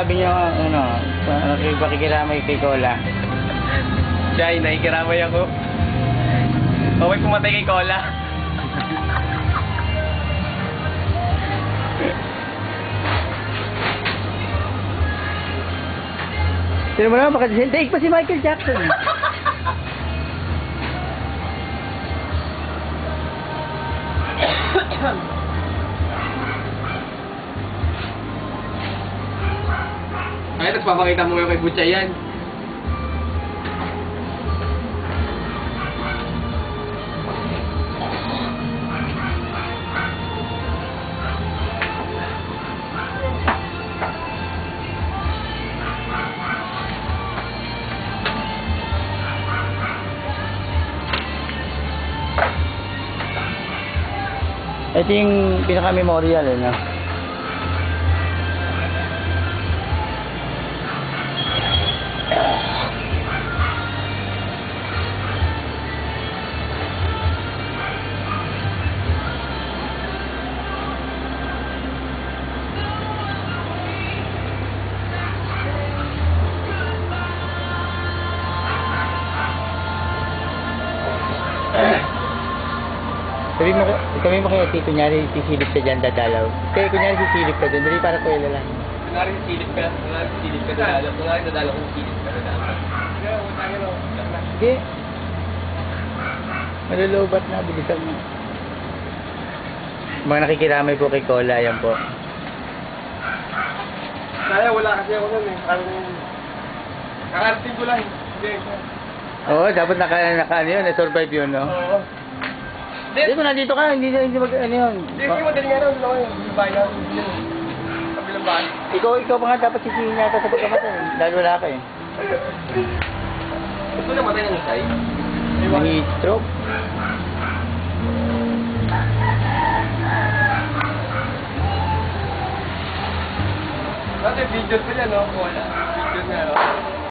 masasabi niyo, ano, pakikiramay kay Cola? Jai, nakikiramay ako. Okay, pumatay kay Cola. Sino mo naman makadesal? Take pa si Michael Jackson. Ay, nagpapakita mo yung kay Butcha yan. Ito yung pinaka-memorial, ano? Sabi mo kaya, kunyari sisilip ka dyan, dadalaw. Kaya kunyari sisilip ka dyan, dali para kuwela lang. Kunwari silip ka, dadalaw. Kunwari dadalaw kung silip ka, dadalaw. Sige. Malulubat na, bilisan mo. Mga nakikiramay po kay Cola, yan po. Kaya wala kasi ako nun eh. Kakarating ko lang. Oo, dapat ano yun, na-survive yun, no? Oo. Hindi mo nandito ka, hindi mag, ano yun. Hindi, madali nga naman ako yung bayan. Kabilang bahay. Ikaw pa nga dapat sisihin yata sa pagkamatay. Dahil wala ka eh. Gusto na matay ng isay? Heat stroke. Dati video pa yan, no? Wala. Video na, no?